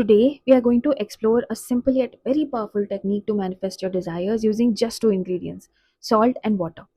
Today, we are going to explore a simple yet very powerful technique to manifest your desires using just two ingredients, salt and water.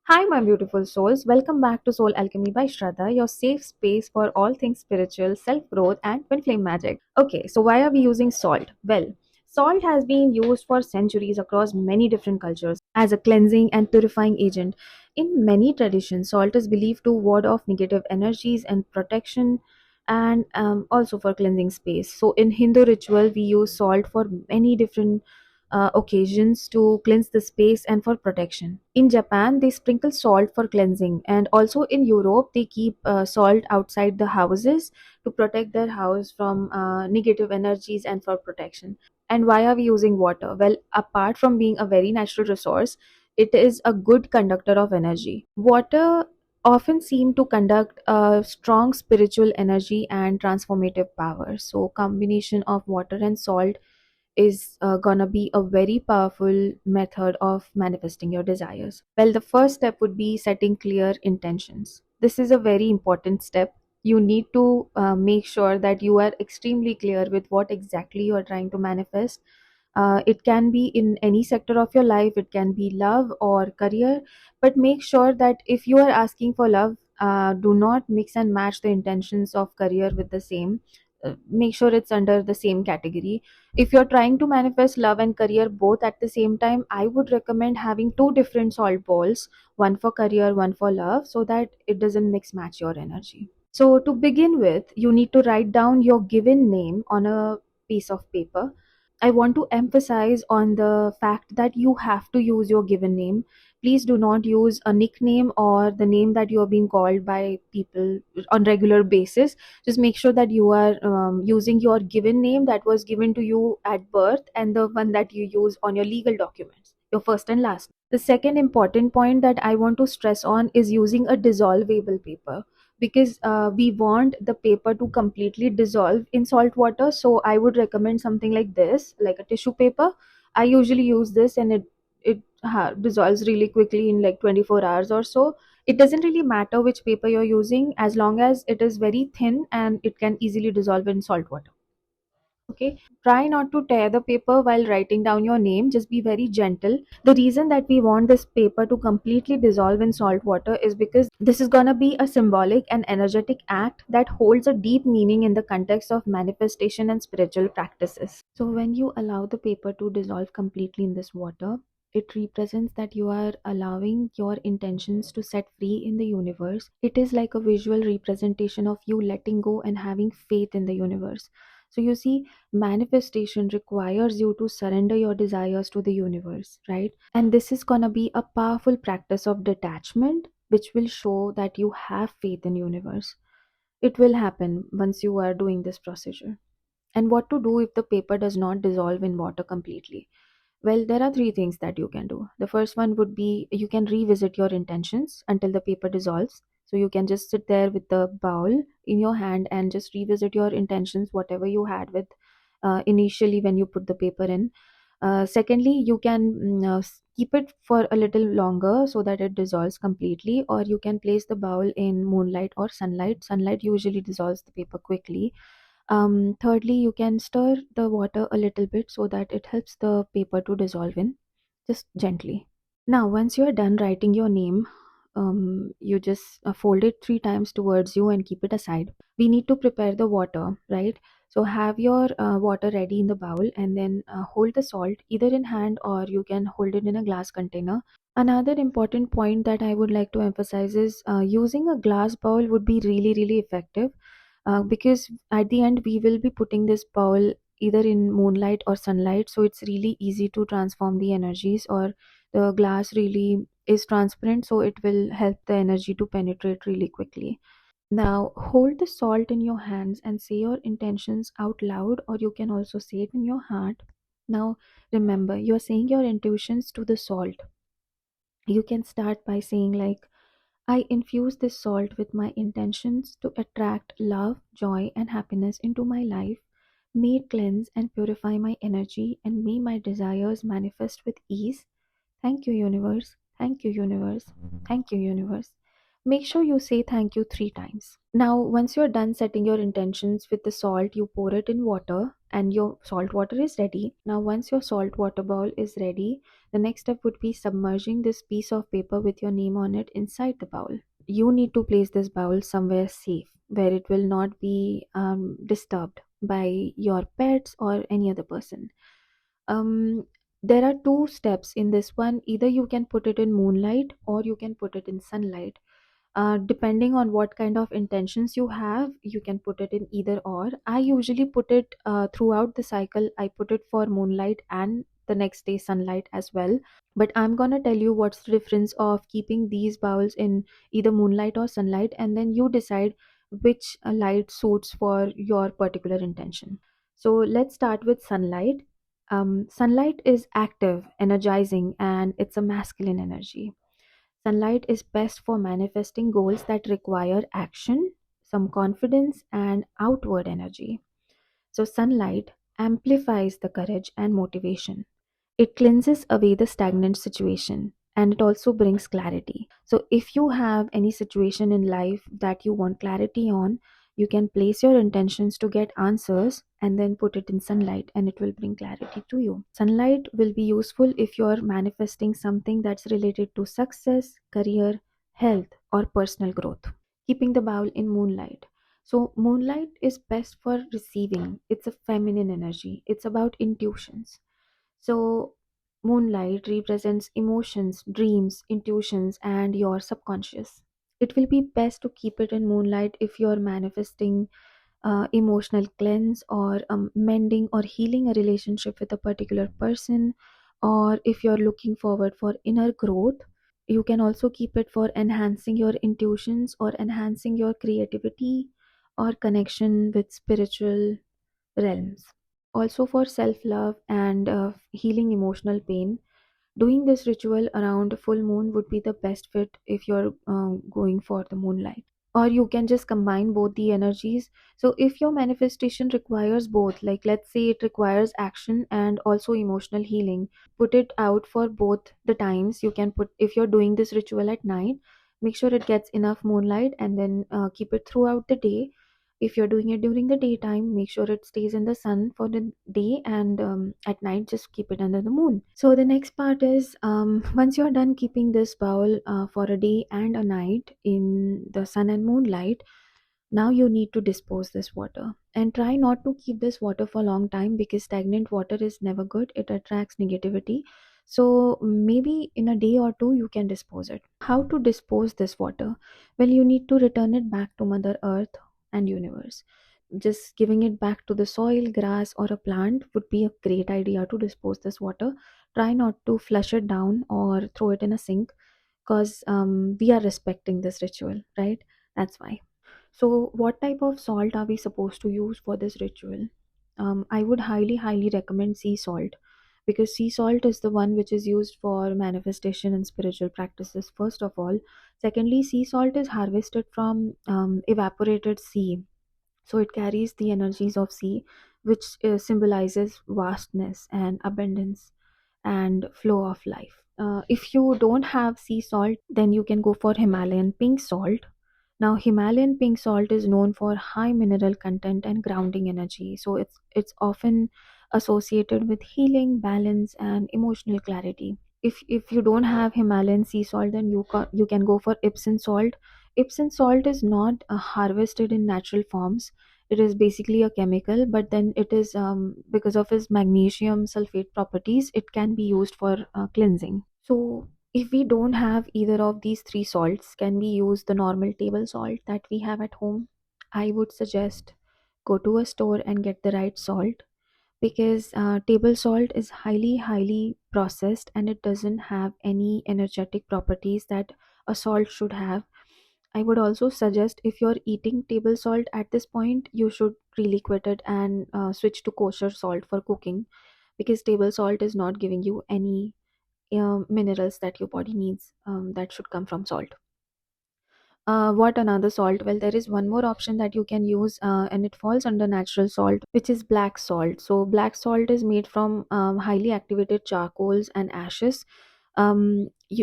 Hi, my beautiful souls. Welcome back to Soul Alchemy by Shraddha, your safe space for all things spiritual, self growth, and twin flame magic. Okay, so why are we using salt? Well, salt has been used for centuries across many different cultures as a cleansing and purifying agent. In many traditions, salt is believed to ward off negative energies and protection, and also for cleansing space. So, in Hindu ritual, we use salt for many different occasions to cleanse the space and for protection. In Japan, they sprinkle salt for cleansing, and also in Europe, they keep salt outside the houses to protect their house from negative energies and for protection. And why are we using water? Well, apart from being a very natural resource, it is a good conductor of energy. Water often seem to conduct a strong spiritual energy and transformative power. So combination of water and salt is gonna be a very powerful method of manifesting your desires. Well, the first step would be setting clear intentions. This is a very important step. You need to make sure that you are extremely clear with what exactly you are trying to manifest. It can be in any sector of your life, it can be love or career, but make sure that if you are asking for love, do not mix and match the intentions of career with the same. Make sure it's under the same category. If you're trying to manifest love and career both at the same time, I would recommend having two different salt bowls, one for career, one for love, so that it doesn't mix match your energy. So, to begin with, you need to write down your given name on a piece of paper. I want to emphasize on the fact that you have to use your given name. Please do not use a nickname or the name that you are being called by people on regular basis. Just make sure that you are using your given name that was given to you at birth and the one that you use on your legal documents, your first and last. The second important point that I want to stress on is using a dissolvable paper, because we want the paper to completely dissolve in salt water. So I would recommend something like this, like a tissue paper. I usually use this, and it dissolves really quickly in like 24 hours or so. It doesn't really matter which paper you're using, as long as it is very thin and it can easily dissolve in salt water. Okay, try not to tear the paper while writing down your name, just be very gentle. The reason that we want this paper to completely dissolve in salt water is because this is going to be a symbolic and energetic act that holds a deep meaning in the context of manifestation and spiritual practices. So when you allow the paper to dissolve completely in this water, it represents that you are allowing your intentions to set free in the universe. It is like a visual representation of you letting go and having faith in the universe. So you see, manifestation requires you to surrender your desires to the universe, right? And this is going to be a powerful practice of detachment, which will show that you have faith in universe. It will happen once you are doing this procedure. And what to do if the paper does not dissolve in water completely? Well, there are three things that you can do. The first one would be you can revisit your intentions until the paper dissolves. So you can just sit there with the bowl in your hand and just revisit your intentions, whatever you had with initially when you put the paper in. Secondly, you can keep it for a little longer so that it dissolves completely, or you can place the bowl in moonlight or sunlight. Sunlight usually dissolves the paper quickly. Thirdly, you can stir the water a little bit so that it helps the paper to dissolve in, just gently. Now, once you are done writing your name, you just fold it three times towards you and keep it aside. We need to prepare the water, right? So have your water ready in the bowl, and then hold the salt either in hand or you can hold it in a glass container. Another important point that I would like to emphasize is using a glass bowl would be really, really effective, because at the end we will be putting this bowl either in moonlight or sunlight, so it's really easy to transform the energies, or the glass really is transparent, so it will help the energy to penetrate really quickly. Now hold the salt in your hands and say your intentions out loud, or you can also say it in your heart. Now remember, you are saying your intuitions to the salt. You can start by saying like, I infuse this salt with my intentions to attract love, joy, and happiness into my life. May it cleanse and purify my energy, and may my desires manifest with ease. Thank you, universe. Thank you, universe. Thank you, universe. make sure you say thank you 3 times. Now, once you're done setting your intentions with the salt, you pour it in water and your salt water is ready. Now, once your salt water bowl is ready, the next step would be submerging this piece of paper with your name on it inside the bowl. You need to place this bowl somewhere safe where it will not be disturbed by your pets or any other person. um, there are two steps in this one. Either you can put it in moonlight or you can put it in sunlight. Depending on what kind of intentions you have, you can put it in either or. I usually put it throughout the cycle. I put it for moonlight and the next day sunlight as well. But I'm gonna tell you what's the difference of keeping these bowls in either moonlight or sunlight, and then you decide which light suits for your particular intention. So let's start with sunlight. Sunlight is active, energizing, and it's a masculine energy. Sunlight is best for manifesting goals that require action, some confidence, and outward energy. So, sunlight amplifies the courage and motivation. It cleanses away the stagnant situation and it also brings clarity. So, if you have any situation in life that you want clarity on, you can place your intentions to get answers and then put it in sunlight and it will bring clarity to you. Sunlight will be useful if you're manifesting something that's related to success, career, health, or personal growth. Keeping the bowl in moonlight. So, moonlight is best for receiving. It's a feminine energy, it's about intuitions. So, moonlight represents emotions, dreams, intuitions, and your subconscious. It will be best to keep it in moonlight if you're manifesting emotional cleanse or mending or healing a relationship with a particular person, or if you're looking forward for inner growth. You can also keep it for enhancing your intuitions or enhancing your creativity or connection with spiritual realms. Also, for self love and healing emotional pain, doing this ritual around full moon would be the best fit if you're going for the moonlight. Or you can just combine both the energies. So, if your manifestation requires both, like let's say it requires action and also emotional healing, put it out for both the times. You can put, if you're doing this ritual at night, make sure it gets enough moonlight and then keep it throughout the day. If you're doing it during the daytime, make sure it stays in the sun for the day, and at night just keep it under the moon. So the next part is, once you're done keeping this bowl for a day and a night in the sun and moonlight, now you need to dispose this water and try not to keep this water for a long time because stagnant water is never good. It attracts negativity. So maybe in a day or two you can dispose it. How to dispose this water? Well, you need to return it back to Mother Earth and universe. Just giving it back to the soil, grass, or a plant would be a great idea to dispose this water. Try not to flush it down or throw it in a sink because we are respecting this ritual, right? That's why. So, what type of salt are we supposed to use for this ritual? I would highly recommend sea salt because sea salt is the one which is used for manifestation and spiritual practices, first of all. Secondly, sea salt is harvested from evaporated sea, so it carries the energies of sea, which symbolizes vastness and abundance and flow of life. If you don't have sea salt, then you can go for Himalayan pink salt. Now, Himalayan pink salt is known for high mineral content and grounding energy, so it's often associated with healing, balance, and emotional clarity. If you don't have Himalayan sea salt, then you can go for Epsom salt. Epsom salt is not harvested in natural forms. It is basically a chemical, but then it is, because of its magnesium sulfate properties, it can be used for cleansing. So if we don't have either of these three salts, can we use the normal table salt that we have at home? I would suggest go to a store and get the right salt because table salt is highly processed and it doesn't have any energetic properties that a salt should have. I would also suggest, if you're eating table salt at this point, you should really quit it and switch to kosher salt for cooking because table salt is not giving you any minerals that your body needs, that should come from salt. What another salt? Well, there is one more option that you can use, and it falls under natural salt, which is black salt. So, black salt is made from highly activated charcoals and ashes.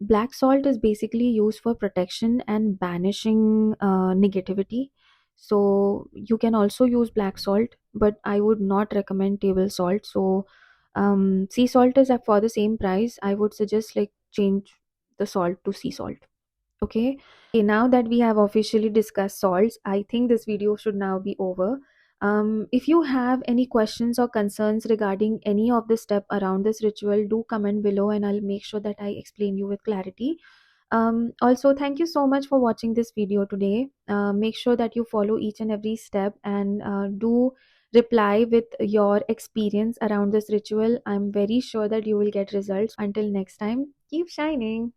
Black salt is basically used for protection and banishing negativity. So you can also use black salt, but I would not recommend table salt. So sea salt is for the same price. I would suggest like change the salt to sea salt. Okay. Okay, now that we have officially discussed salts, I think this video should now be over. If you have any questions or concerns regarding any of the step around this ritual, do comment below and I'll make sure that I explain you with clarity. Also, thank you so much for watching this video today. Make sure that you follow each and every step and do reply with your experience around this ritual. I'm very sure that you will get results. Until next time, keep shining.